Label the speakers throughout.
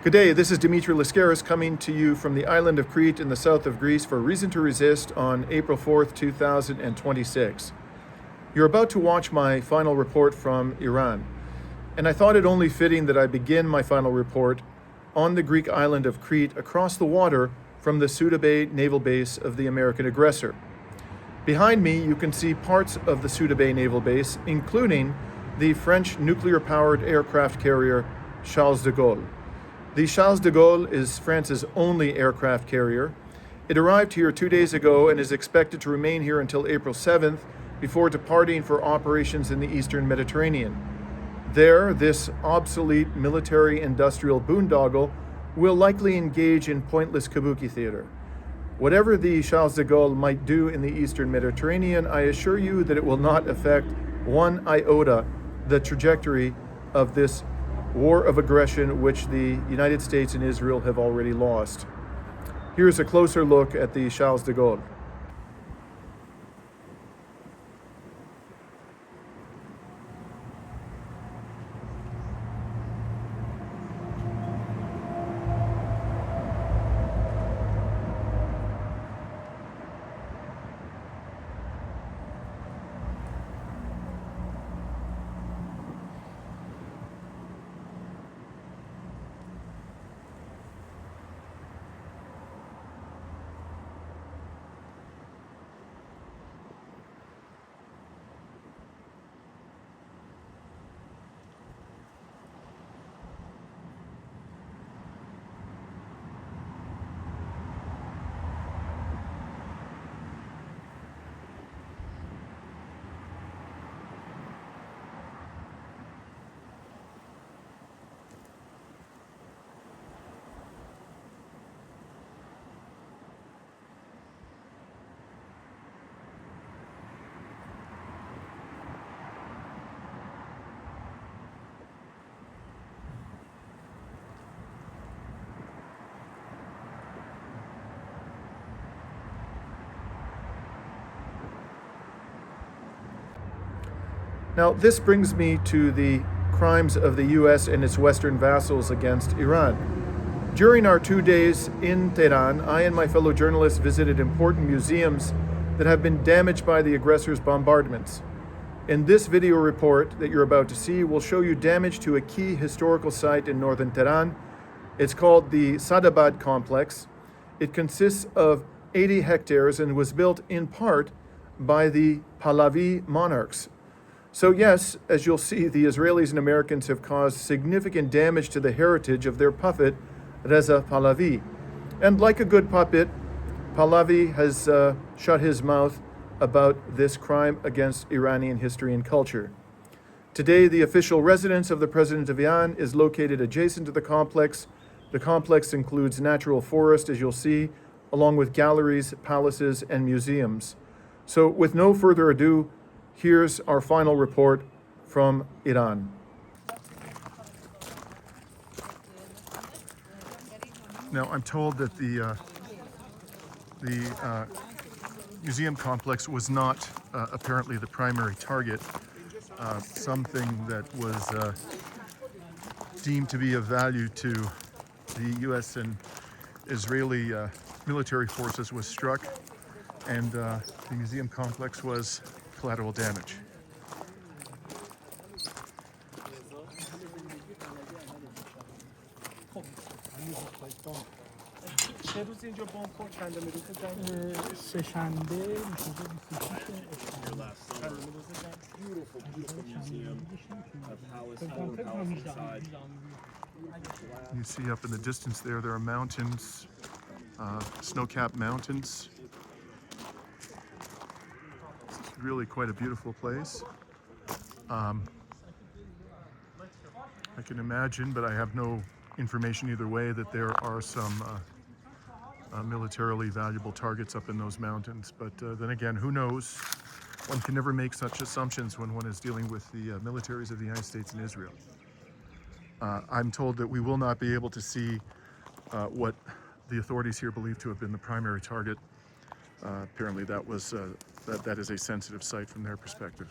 Speaker 1: Good day, this is Dimitri Lascaris coming to you from the island of Crete in the south of Greece for Reason to Resist on April 4th, 2026. You're about to watch my final report from Iran, and I thought it only fitting that I begin my final report on the Greek island of Crete across the water from the Sadabad naval base of the American aggressor. Behind me, you can see parts of the Sadabad naval base, including the French nuclear-powered aircraft carrier Charles de Gaulle. The Charles de Gaulle is France's only aircraft carrier. It arrived here 2 days ago and is expected to remain here until April 7th before departing for operations in the Eastern Mediterranean. There, this obsolete military-industrial boondoggle will likely engage in pointless kabuki theater. Whatever the Charles de Gaulle might do in the Eastern Mediterranean, I assure you that it will not affect one iota the trajectory of this war of aggression which the United States and Israel have already lost. Here's a closer look at the Charles de Gaulle. Now, this brings me to the crimes of the U.S. and its Western vassals against Iran. During our 2 days in Tehran, I and my fellow journalists visited important museums that have been damaged by the aggressors' bombardments. In this video report that you're about to see, we'll show you damage to a key historical site in northern Tehran. It's called the Sadabad complex. It consists of 80 hectares and was built in part by the Pahlavi monarchs. So yes, as you'll see, the Israelis and Americans have caused significant damage to the heritage of their puppet, Reza Pahlavi. And like a good puppet, Pahlavi has shut his mouth about this crime against Iranian history and culture. Today, the official residence of the President of Iran is located adjacent to the complex. The complex includes natural forest, as you'll see, along with galleries, palaces, and museums. So with no further ado, here's our final report from Iran. Now, I'm told that the museum complex was not apparently the primary target. Something that was deemed to be of value to the U.S. and Israeli military forces was struck, and the museum complex was collateral damage. You see up in the distance there are mountains, snow-capped mountains. It's really quite a beautiful place. I can imagine, but I have no information either way, that there are some militarily valuable targets up in those mountains. But then again, who knows? One can never make such assumptions when one is dealing with the militaries of the United States and Israel. I'm told that we will not be able to see what the authorities here believe to have been the primary target. Apparently that was that is a sensitive site from their perspective.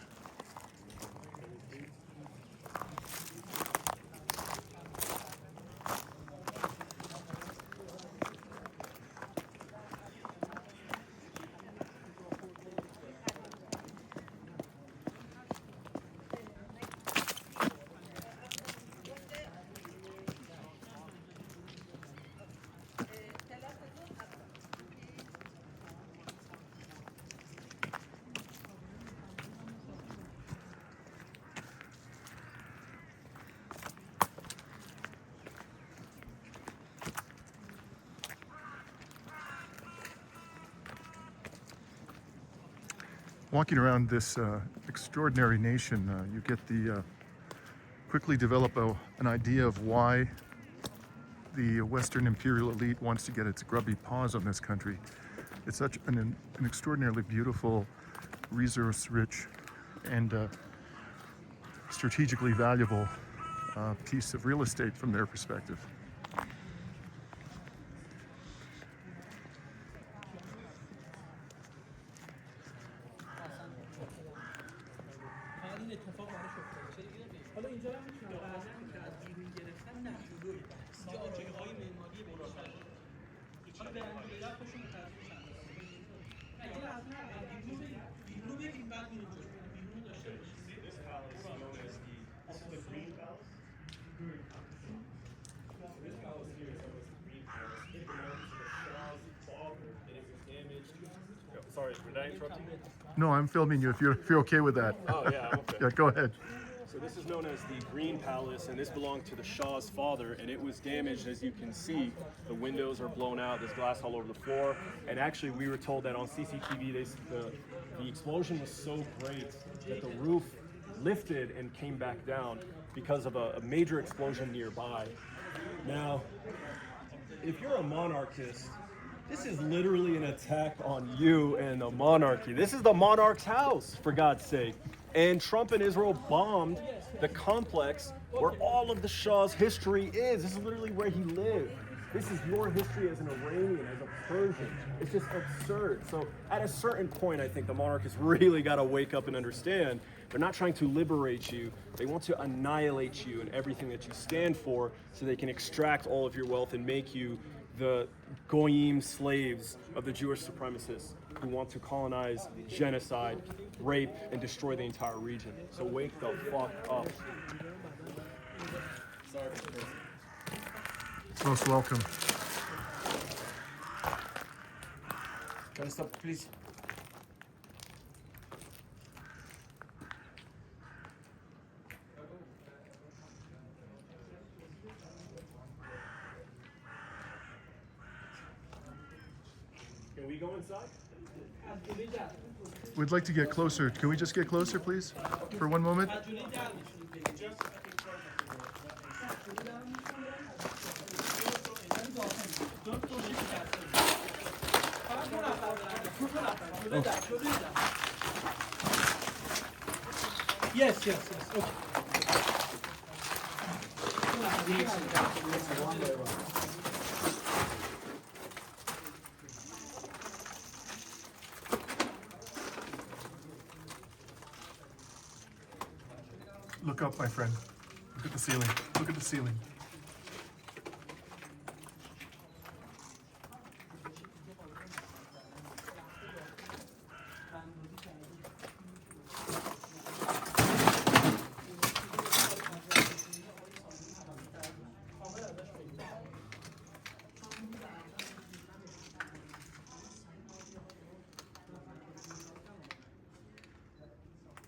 Speaker 1: Walking around this extraordinary nation, you get the quickly develop an idea of why the Western imperial elite wants to get its grubby paws on this country. It's such an extraordinarily beautiful, resource-rich, and strategically valuable piece of real estate from their perspective.
Speaker 2: This palace known as the Green Palace. So this palace here is known as the Green Palace. It belongs to the Shah's father, and it was damaged. Sorry, did I interrupt you?
Speaker 1: No, I'm filming you if you're okay with that.
Speaker 2: Oh yeah, I'm okay.
Speaker 1: Yeah, go ahead.
Speaker 2: So this is known as the Green Palace, and this belonged to the Shah's father, and it was damaged. As you can see, the windows are blown out, there's glass all over the floor, and actually we were told that on CCTV the explosion was so great that the roof lifted and came back down because of a major explosion nearby. Now, if you're a monarchist, this is literally an attack on you and the monarchy. This is the monarch's house, for God's sake. And Trump and Israel bombed the complex where all of the Shah's history is. This is literally where he lived. This is your history as an Iranian, as a Persian. It's just absurd. So at a certain point, I think the monarchists really got to wake up and understand they're not trying to liberate you. They want to annihilate you and everything that you stand for so they can extract all of your wealth and make you the goyim slaves of the Jewish supremacists who want to colonize, genocide, rape, and destroy the entire region. So wake the fuck up. Sorry for this.
Speaker 1: Most welcome.
Speaker 2: Can I stop, please? Can we go inside?
Speaker 1: We'd like to get closer. Can we just get closer, please, for one moment?
Speaker 3: Yes.
Speaker 1: Look up, my friend. Look at the ceiling. Look at the ceiling.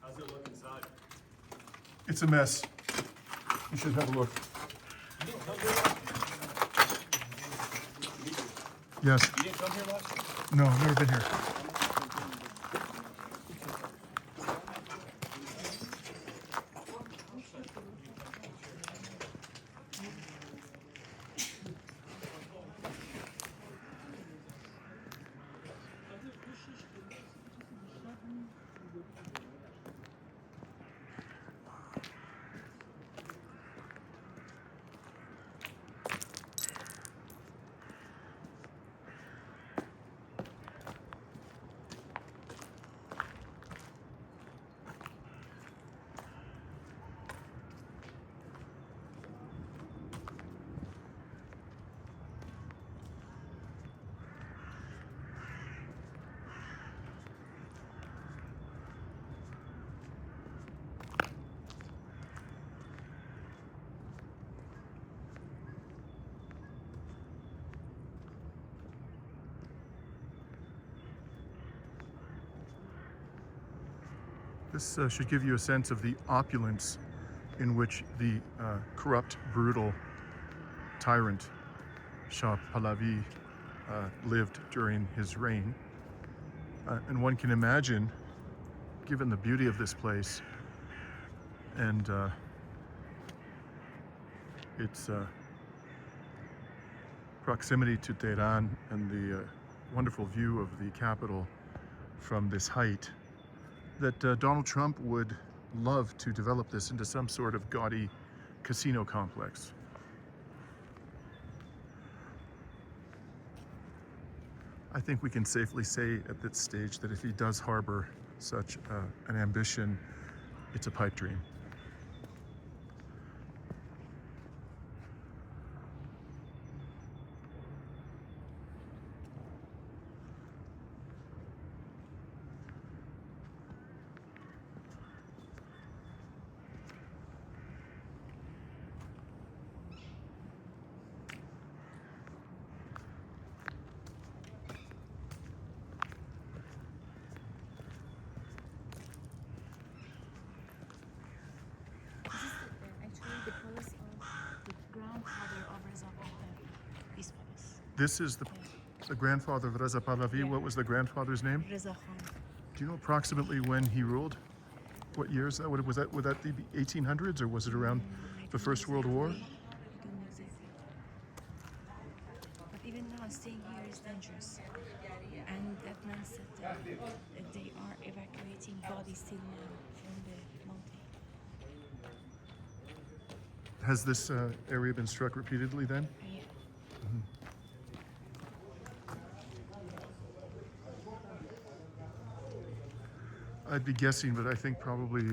Speaker 2: How's it look inside?
Speaker 1: It's a mess. You should have a look. Yes.
Speaker 2: You didn't come here last time?
Speaker 1: No, never been here. This should give you a sense of the opulence in which the corrupt, brutal tyrant Shah Pahlavi lived during his reign. And one can imagine given the beauty of this place and its proximity to Tehran and the wonderful view of the capital from this height, that Donald Trump would love to develop this into some sort of gaudy casino complex. I think we can safely say at this stage that if he does harbor such an ambition, it's a pipe dream.
Speaker 3: The palace of the grandfather of Reza Pahlavi. This palace.
Speaker 1: This is the grandfather of Reza Pahlavi.
Speaker 3: Yeah.
Speaker 1: What was the grandfather's name?
Speaker 3: Reza Khan.
Speaker 1: Do you know approximately when he ruled? What years that would that the 1800s, or was it around the First World War?
Speaker 3: I don't know exactly. But even now, staying here is dangerous. And that means that they are evacuating bodies till now from the mountain.
Speaker 1: Has this area been struck repeatedly then?
Speaker 3: Yeah.
Speaker 1: I'd be guessing, but I think probably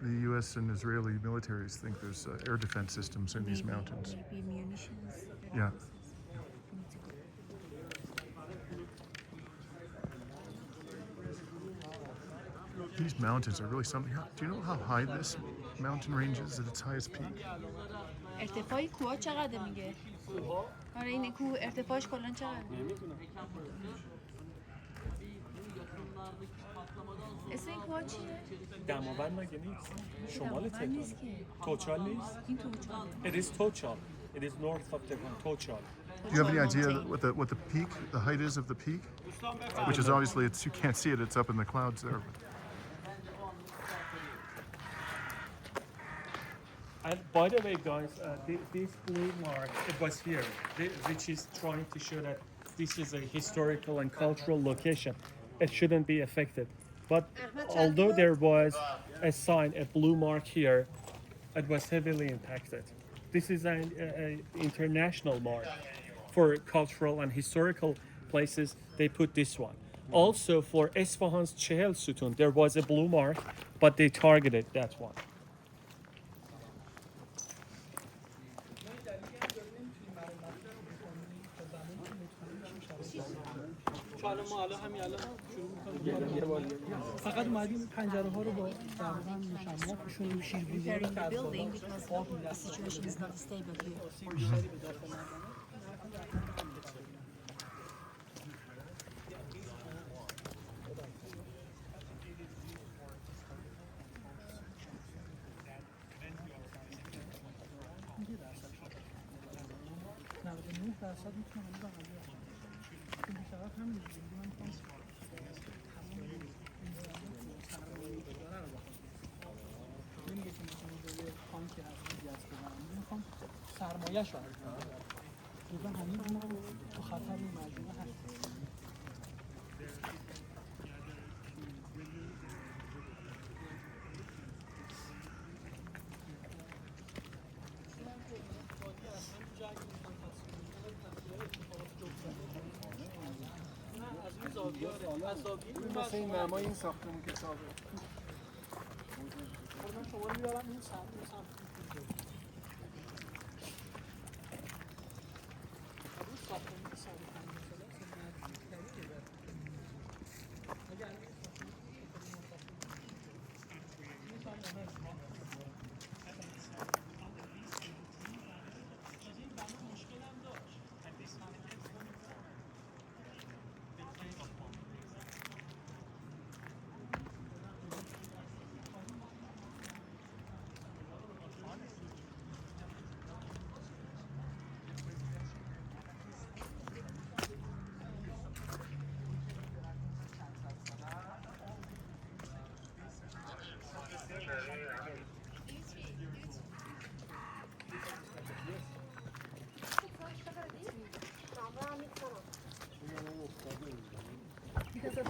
Speaker 1: the U.S. and Israeli militaries think there's air defense systems in these mountains.
Speaker 3: Maybe munitions.
Speaker 1: Yeah.
Speaker 3: We need to go.
Speaker 1: These mountains are really something. Do you know how high this mountain range is at its highest peak?
Speaker 3: ارتفاع کوه چقدر میگه؟ آره این کوه ارتفاعش کلا چقدر؟ اسم این کوه چیه؟
Speaker 2: دماوند مگه نیست؟ شمال
Speaker 3: دماوند نیست
Speaker 2: تهران.
Speaker 3: که.
Speaker 2: توچال نیست؟
Speaker 3: این توچاله.
Speaker 2: It is Tochal. It is north of Tehran. Tochal.
Speaker 1: Do you have any idea what the peak, the height is of the peak? Which is obviously, you can't see it. It's up in the clouds there.
Speaker 2: And by the way, guys, this blue mark, it was here, which is trying to show that this is a historical and cultural location. It shouldn't be affected. But although there was a sign, a blue mark here, it was heavily impacted. This is an international mark for cultural and historical places. They put this one. Also for Esfahan's Chehel Sutun, there was a blue mark, but they targeted that one.
Speaker 4: حالا ما همین الان شروع می‌کنیم فقط اومدیم پنجره ها رو با در واقع مشمع پوشون شیربیزی رو
Speaker 3: Preparing the building because the situation is not stable here.
Speaker 4: بیشتری به داخل نمونه. درصد میتونم اون بقیه این بیشتر هم میشه من میخوام نمیگه که مثلا به بانکی هست جذب کنم میخوام سرمایه‌اش رو جدا همین رو تو خطر این مجموعه هست
Speaker 5: مثل این نمای این ساختمون که سابق
Speaker 4: من شما رو میبرم این سمت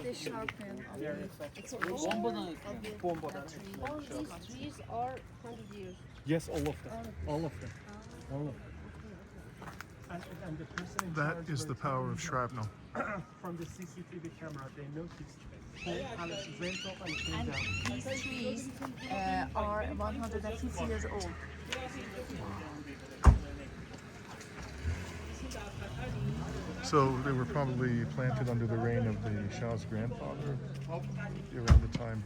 Speaker 6: the sharpen of the explosion
Speaker 4: Bombadan
Speaker 6: of the
Speaker 4: bombadan.
Speaker 6: tree. All these trees are 100 years.
Speaker 2: Yes, all of them. All of them. All of them. And the person in
Speaker 1: That
Speaker 2: charge
Speaker 1: is the power of shrapnel.
Speaker 2: from the CCTV camera, they noticed whole palace went up and came
Speaker 6: And
Speaker 2: down.
Speaker 6: these trees are 150 years old.
Speaker 1: So they were probably planted under the reign of the Shah's grandfather around the time.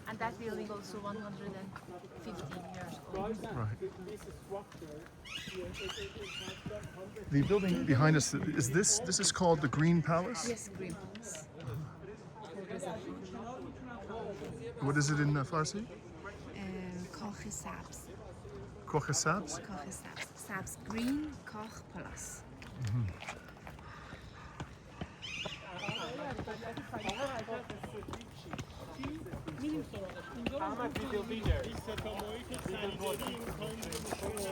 Speaker 6: And that building also 115 years old.
Speaker 1: Right. The building behind us is this is called the Green Palace?
Speaker 6: Yes, Green Palace.
Speaker 1: What is it in Farsi?
Speaker 6: Koch Sabs.
Speaker 1: Koche Sabs?
Speaker 6: Koch Sabs. Sabs Green Koch Palace.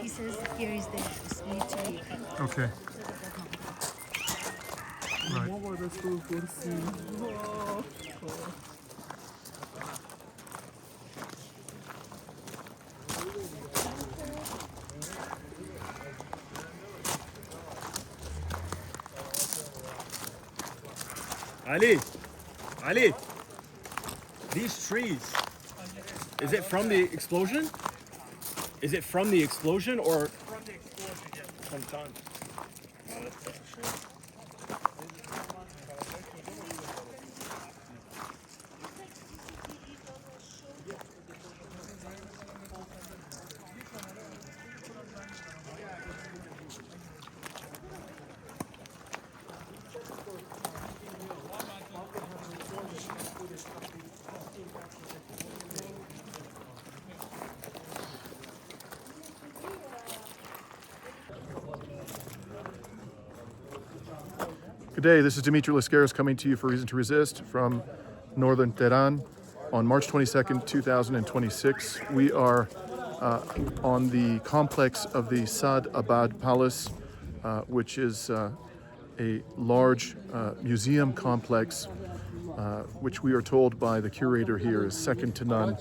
Speaker 6: He says here is the cemetery.
Speaker 1: Okay. Right.
Speaker 2: Ali, these trees, is it from the explosion? Is it from the explosion or? From the explosion, yes. From time.
Speaker 1: Good day, this is Dimitri Lascaris coming to you for Reason to Resist from northern Tehran on March 22nd, 2026. We are on the complex of the Sadabad Palace, which is a large museum complex, which we are told by the curator here is second to none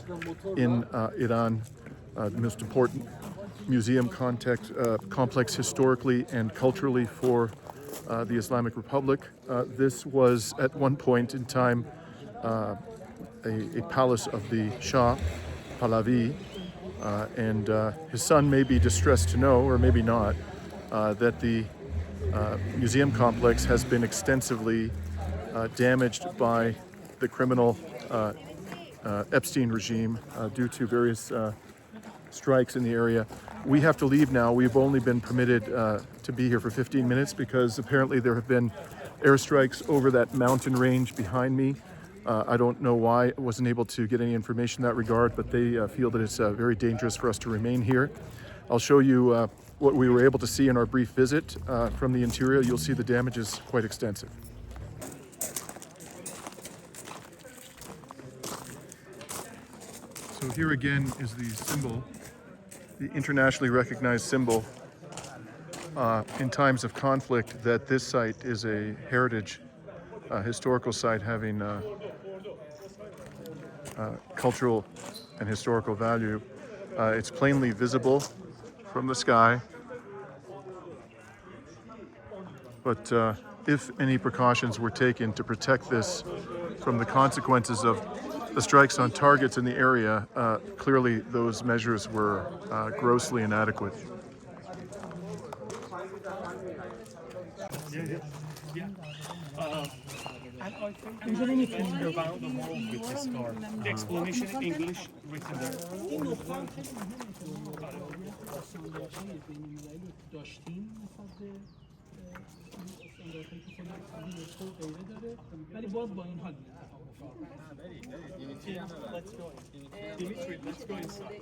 Speaker 1: in Iran, the most important museum complex historically and culturally for the Islamic Republic. This was at one point in time a palace of the Shah Pahlavi, and his son may be distressed to know, or maybe not, that the museum complex has been extensively damaged by the criminal Epstein regime due to various strikes in the area. We have to leave now. We've only been permitted to be here for 15 minutes because apparently there have been airstrikes over that mountain range behind me. I don't know why. I wasn't able to get any information in that regard, but they feel that it's very dangerous for us to remain here. I'll show you what we were able to see in our brief visit from the interior. You'll see the damage is quite extensive. So here again is the symbol, the internationally recognized symbol in times of conflict, that this site is a heritage, historical site having cultural and historical value. It's plainly visible from the sky, but if any precautions were taken to protect this from the consequences of the strikes on targets in the area, clearly those measures were grossly inadequate.
Speaker 2: And I think they around the world with this car. The explanation in English written there.
Speaker 4: ولی باز با این حال
Speaker 2: Let's go. Dimitri, let's go inside.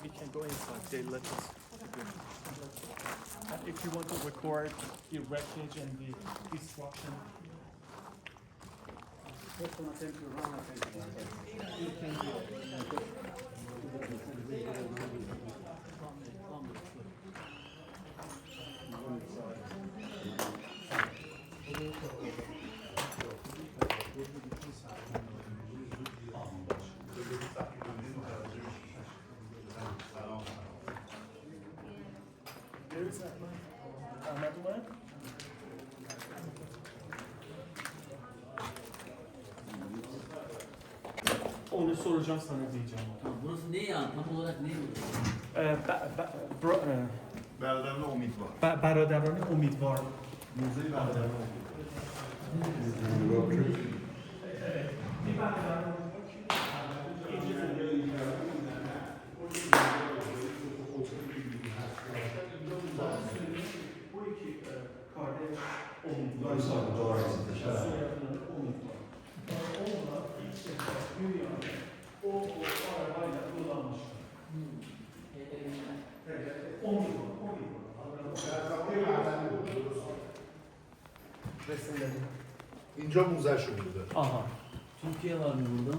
Speaker 2: We can go inside. They let us. And if you want to record the wreckage and the destruction.
Speaker 7: onu soracağım sana diyeceğim.
Speaker 8: Burası ne yani? Tam olarak ne bu?
Speaker 5: برادران امیدوار
Speaker 7: برادران امیدوار.
Speaker 5: موزه برادران اینجا موزه شون بوده
Speaker 7: Aha.
Speaker 8: Türkiye var mı burada?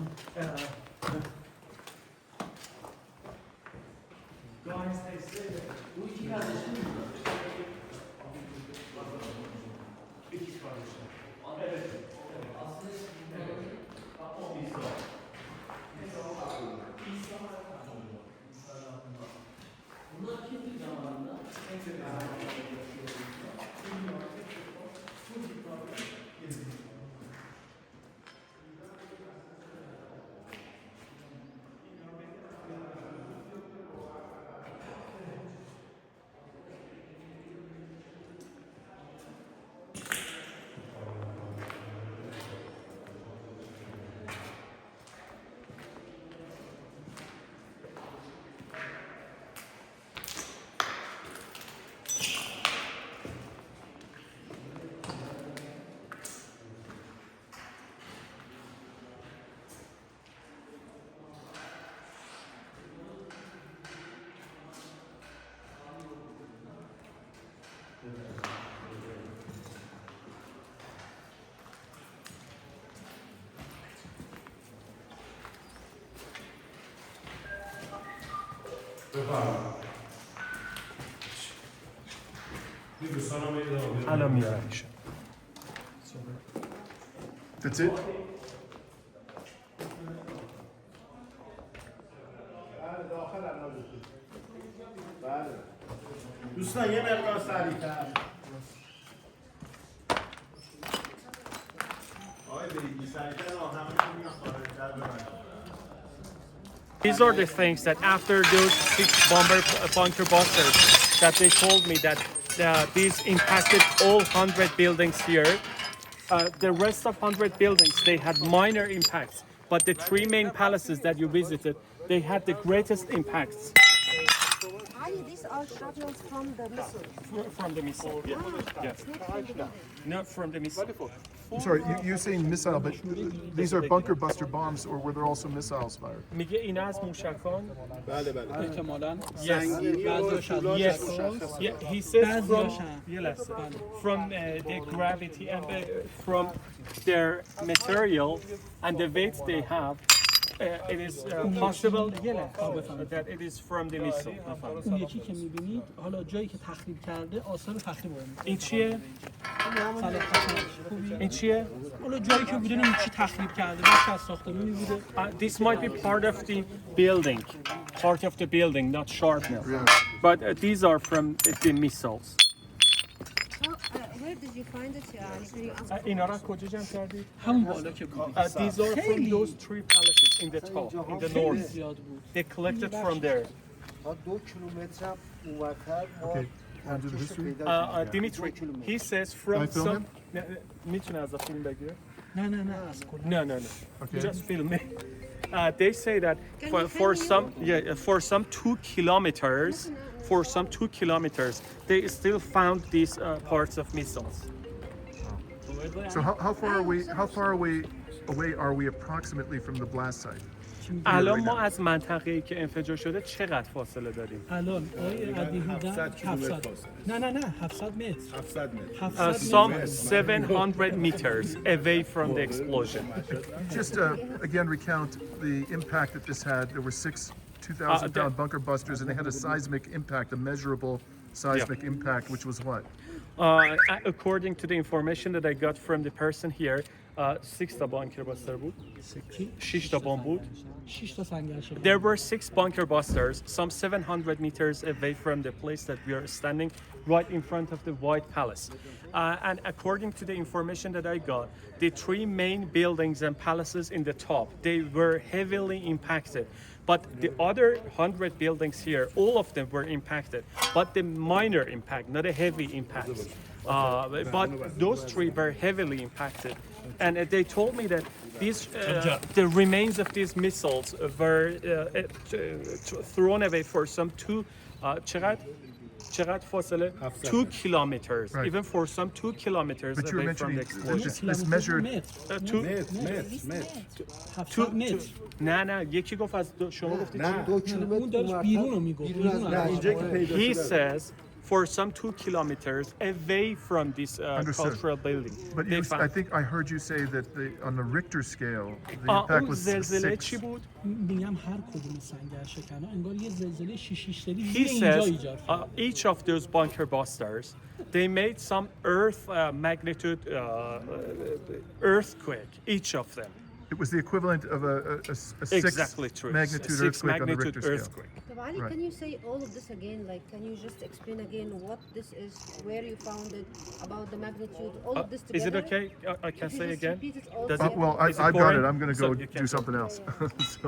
Speaker 8: Bu iki kardeşin mi burada? Bunlar kimdi zamanında?
Speaker 7: الان میارمش.
Speaker 1: That's it?
Speaker 5: دوستان یه مقدار سریع‌تر آقای بریدی سریع‌تر همه میان خارج‌تر ببرن
Speaker 7: These are the things that after those 6 bunker busters that they told me that these impacted all 100 buildings here. The rest of 100 buildings, they had minor impacts. But the 3 main palaces that you visited, they had the greatest impacts.
Speaker 6: These are shrapnels from the missile.
Speaker 7: From the missile. Yes. Not from the missile.
Speaker 1: I'm sorry, you're saying missile, but these are bunker buster bombs, or were there also missiles fired?
Speaker 7: میگه این از موشکان.
Speaker 5: بله بله
Speaker 4: احتمالاً
Speaker 7: Yes. Yes. Yeah, he says from the gravity and from their material and the weights they have, it is possible that it is from the missile.
Speaker 4: اون یکی که می‌بینید حالا جایی که تخریب کرده آثار تخریب اون
Speaker 7: این چیه؟ این چیه؟
Speaker 4: حالا جایی که بوده نمی‌دونم چی تخریب کرده بخش از ساختمانی بوده
Speaker 7: This might be part of the building, not shrapnel. But these are from the missiles.
Speaker 6: Where did you find it? Can you answer?
Speaker 7: اینا را کجا جمع کردید؟
Speaker 4: همون بالا که بود
Speaker 7: These are from those 3 palaces in the top, in the north.
Speaker 4: زیاد بود
Speaker 7: They collected from there.
Speaker 9: تا 2 کیلومتر هم اونورتر ما
Speaker 1: Okay, want to do the history?
Speaker 7: Dimitri, he says
Speaker 1: Can I
Speaker 7: from
Speaker 1: film
Speaker 7: some...
Speaker 1: him?
Speaker 7: میتونه از فیلم بگیره؟
Speaker 4: نه از کلا
Speaker 7: No.
Speaker 1: Okay.
Speaker 7: Just film me. They say that for some 2 kilometers, they still found these parts of missiles.
Speaker 1: So how far away are we approximately from the blast site?
Speaker 7: الان ما از منطقه‌ای که انفجار شده چقدر فاصله داریم؟
Speaker 4: الان آقای عدی بودن 700 نه 700 متر
Speaker 5: 700 متر
Speaker 4: 700
Speaker 7: Some
Speaker 4: متر
Speaker 7: 700 meters away from the explosion.
Speaker 1: Just again recount the impact that this had. There were 6 2,000-pound bunker busters, and they had a seismic impact, a measurable seismic impact, which was what?
Speaker 7: According to the information that I got from the person here, 6 تا bunker buster بود. 6 تا بمب بود.
Speaker 4: 6 تا سنگرشا
Speaker 7: There were 6 bunker busters, some 700 meters away from the place that we are standing. right in front of the White Palace. And according to the information that I got, the three main buildings and palaces in the top, they were heavily impacted. But the other 100 buildings here, all of them were impacted, but the minor impact, not a heavy impact. But those three were heavily impacted. And they told me that these, the remains of these missiles were thrown away for some چقدر فاصله 2 kilometers,
Speaker 1: Right.
Speaker 7: even for some 2 kilometers
Speaker 1: But you were
Speaker 7: away from
Speaker 1: mentioning
Speaker 7: the explosion.
Speaker 1: this measured.
Speaker 7: Two,
Speaker 4: 700 متر
Speaker 7: نه یکی گفت از شما گفتید چی؟
Speaker 9: 2 کیلومتر
Speaker 4: اون داشت بیرون رو میگفت بیرون از
Speaker 7: He says for some 2 kilometers away from this
Speaker 1: Understood.
Speaker 7: cultural building.
Speaker 1: But
Speaker 7: they
Speaker 1: you,
Speaker 7: found.
Speaker 1: I think I heard you say that on the Richter scale, the impact
Speaker 7: اون
Speaker 1: was
Speaker 7: زلزله
Speaker 1: 6.
Speaker 7: چی بود؟
Speaker 4: میگم هر کدوم سنگر شکن‌ها انگار یه زلزله 6 ریش‌تری
Speaker 7: He
Speaker 4: اینجا
Speaker 7: says
Speaker 4: ایجاد کرد.
Speaker 7: each of those bunker busters, they made some earth magnitude earthquake, each of them.
Speaker 1: It was the equivalent of a 6
Speaker 7: Exactly true.
Speaker 1: magnitude
Speaker 7: 6
Speaker 1: earthquake on the
Speaker 7: magnitude
Speaker 1: Richter
Speaker 7: earthquake.
Speaker 6: Tabali,
Speaker 1: Right.
Speaker 6: can you say all of this again? Like, can you just explain again what this is, where you found it, about the magnitude, all of this together?
Speaker 7: Is it okay? I can
Speaker 6: If you
Speaker 7: say
Speaker 6: just
Speaker 7: again.
Speaker 6: repeat it all
Speaker 7: Does
Speaker 6: together.
Speaker 7: it-
Speaker 1: Well,
Speaker 7: Is it
Speaker 1: I've got
Speaker 7: foreign?
Speaker 1: it. I'm going to
Speaker 7: So
Speaker 1: go
Speaker 7: you can
Speaker 1: do
Speaker 7: go.
Speaker 1: something else. So,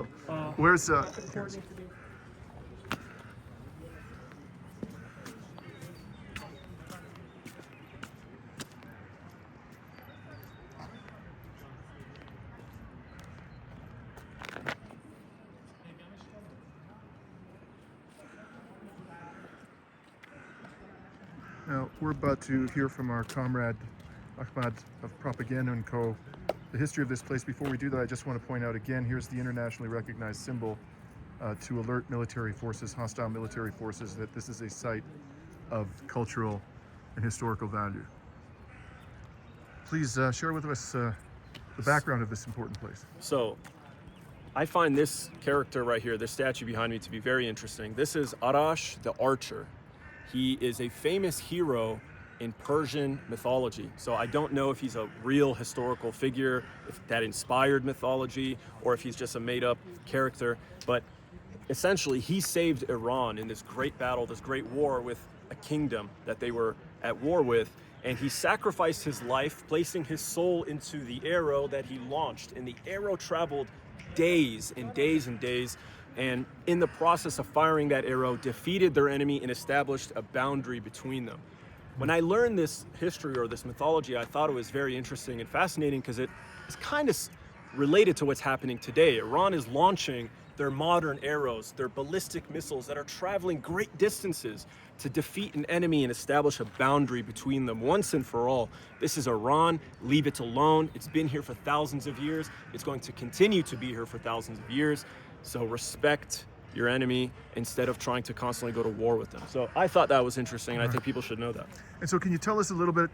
Speaker 1: where's Now, we're about to hear from our comrade Ahmad of Propaganda & Co. The history of this place. Before we do that, I just want to point out again, here's the internationally recognized symbol to alert military forces, hostile military forces, that this is a site of cultural and historical value. Please share with us the background of this important place.
Speaker 2: So, I find this character right here, this statue behind me, to be very interesting. This is Arash the Archer. He is a famous hero in Persian mythology. So I don't know if he's a real historical figure, if that inspired mythology, or if he's just a made-up character. But essentially, he saved Iran in this great battle, this great war with a kingdom that they were at war with. And he sacrificed his life, placing his soul into the arrow that he launched. And the arrow traveled days and days and days. And in the process of firing that arrow, defeated their enemy and established a boundary between them. When I learned this history or this mythology, I thought it was very interesting and fascinating because it is kind of related to what's happening today. Iran is launching their modern arrows, their ballistic missiles that are traveling great distances to defeat an enemy and establish a boundary between them once and for all. This is Iran. Leave it alone. It's been here for thousands of years. It's going to continue to be here for thousands of years. So respect your enemy instead of trying to constantly go to war with them. So I thought that was interesting, and I think people should know that.
Speaker 1: And so can you tell us a little bit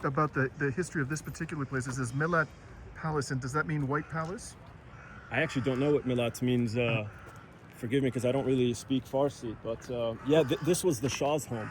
Speaker 1: about the history of this particular place? It says Millat Palace, and does that mean White Palace?
Speaker 2: I actually don't know what Milat means. Forgive me, because I don't really speak Farsi. But yeah, this was the Shah's home.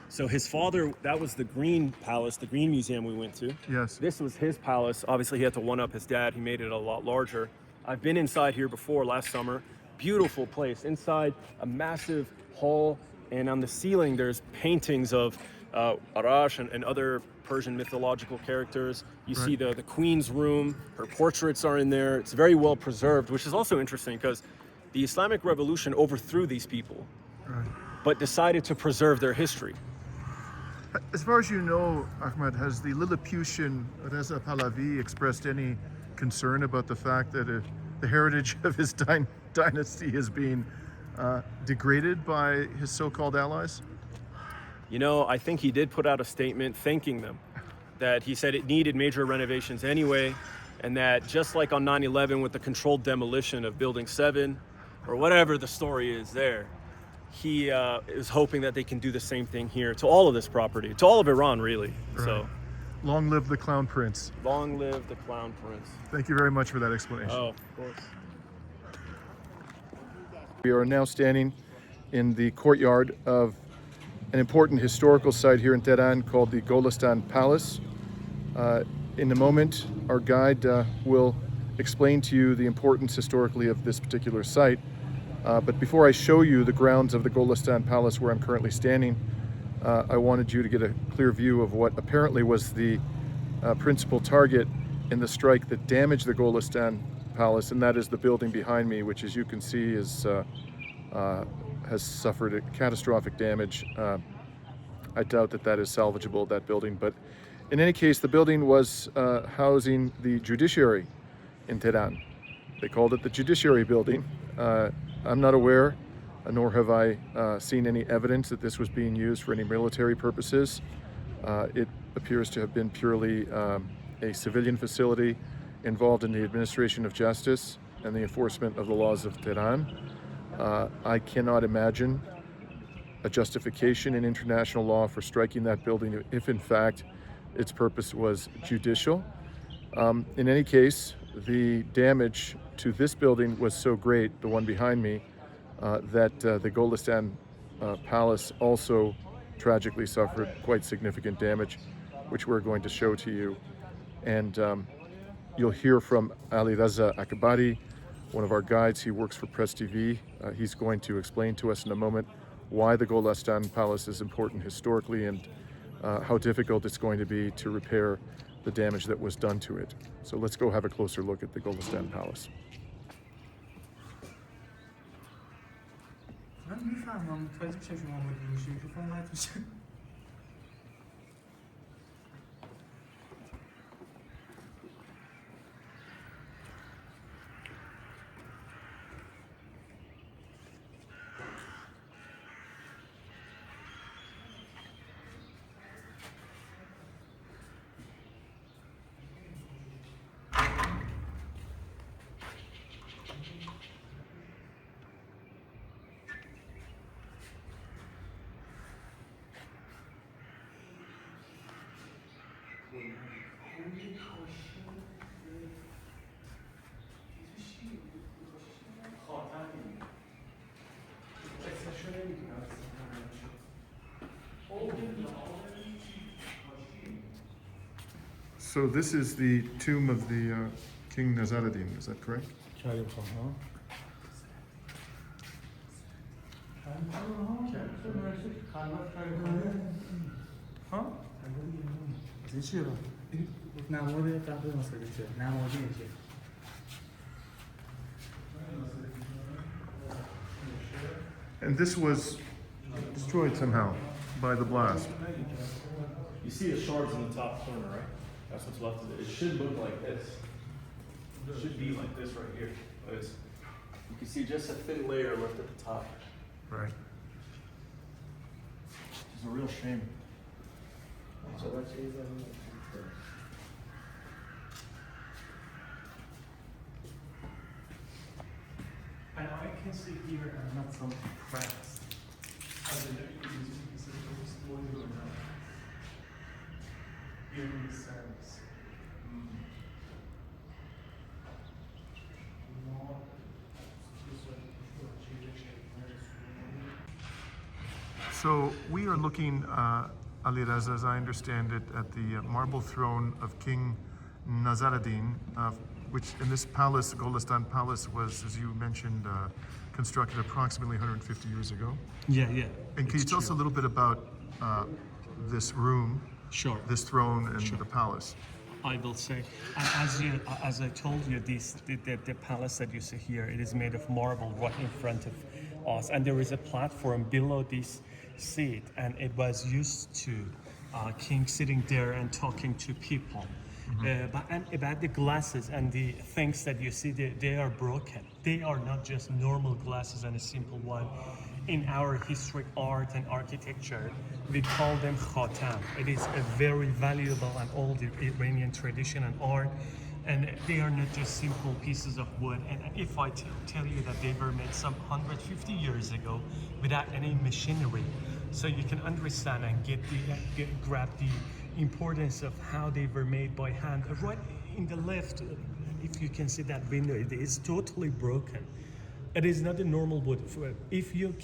Speaker 2: So his father, that was the Green Palace, the Green Museum we went to.
Speaker 1: Yes.
Speaker 2: This was his palace. Obviously, he had to one-up his dad. He made it a lot larger. I've been inside here before last summer. Beautiful place. Inside, a massive hall, and on the ceiling, there's paintings of Arash and other Persian mythological characters. You see the queen's room, her portraits are in there. It's very well preserved, which is also interesting because the Islamic Revolution overthrew these people, but decided to preserve their history.
Speaker 1: As far as you know, Ahmed, has the Lilliputian Reza Pahlavi expressed any concern about the fact that the heritage of his dynasty is being degraded by his so-called allies?
Speaker 2: You know, I think he did put out a statement thanking them, that he said it needed major renovations anyway, and that just like on 9/11 with the controlled demolition of Building 7, or whatever the story is there, he is hoping that they can do the same thing here to all of this property, to all of Iran, really. So,
Speaker 1: Long live the Clown Prince.
Speaker 2: long live the Clown Prince.
Speaker 1: Thank you very much for that explanation.
Speaker 2: Oh, of course.
Speaker 1: We are now standing in the courtyard of an important historical site here in Tehran called the Golastan Palace. In a moment, our guide will explain to you the importance historically of this particular site. But before I show you the grounds of the Golastan Palace where I'm currently standing, I wanted you to get a clear view of what apparently was the principal target in the strike that damaged the Golastan Palace, and that is the building behind me, which, as you can see, has suffered a catastrophic damage. I doubt that is salvageable, that building, but in any case, the building was housing the judiciary in Tehran. They called it the Judiciary Building. I'm not aware, nor have I seen any evidence that this was being used for any military purposes. It appears to have been purely a civilian facility involved in the administration of justice and the enforcement of the laws of Tehran. I cannot imagine a justification in international law for striking that building if in fact its purpose was judicial. In any case, the damage to this building was so great, the one behind me, that the Golastan Palace also tragically suffered quite significant damage, which we're going to show to you. And you'll hear from Ali Raza Akbari, one of our guides. He works for Press TV. He's going to explain to us in a moment why the Golastan Palace is important historically and how difficult it's going to be to repair the damage that was done to it. So let's go have a closer look at the Golastan Palace.
Speaker 4: من میفهمم متوجه میشم شما آماده میشین میکروفون قطع میشه.
Speaker 1: So this is the tomb of the King Nazaruddin, is that correct? And this was destroyed somehow by the blast.
Speaker 2: You see the shards in the top corner, right? That's what's left of it. It should look like this. It should be like this right here. But it's, you can see just a thin layer left at the top.
Speaker 1: Right.
Speaker 2: It's a real shame.
Speaker 7: And I can see here are not some cracks. Here in the sense.
Speaker 1: So we are looking, Ali Raza, as I understand it, at the marble throne of King Nazaruddin, which in this palace, Golastan Palace, was, as you mentioned, constructed approximately 150 years ago.
Speaker 7: Yeah.
Speaker 1: And can you tell us a little bit about this room,
Speaker 7: Sure.
Speaker 1: this throne, and the palace?
Speaker 7: I will say, as I told you, the palace that you see here, it is made of marble right in front of us, and there is a platform below this seat, and it was used to king sitting there and talking to people. And about the glasses and the things that you see, they are broken. They are not just normal glasses and a simple one. In our historic art and architecture, we call them khatam. It is a very valuable and old Iranian tradition and art, and they are not just simple pieces of wood. And if I tell you that they were made some 150 years ago without any machinery, so you can understand and grab the importance of how they were made by hand. Right in the left, if you can see that window, it is totally broken. It is not a normal wood. If you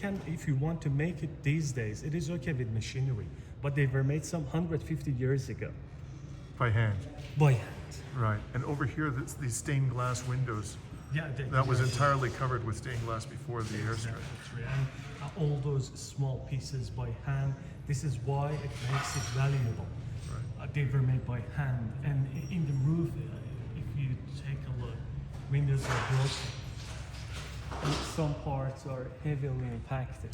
Speaker 7: want to make it these days, it is okay with machinery, but they were made some 150 years ago.
Speaker 1: By hand.
Speaker 7: By hand.
Speaker 1: Right. And over here, these stained glass windows
Speaker 10: Yeah,
Speaker 11: that was entirely covered with stained glass before the airstrike.
Speaker 10: Exactly. And all those small pieces by hand. This is why it makes it valuable.
Speaker 11: Right.
Speaker 10: They were made by hand, and in the roof, if you take a look, windows are broken. And some parts are heavily impacted.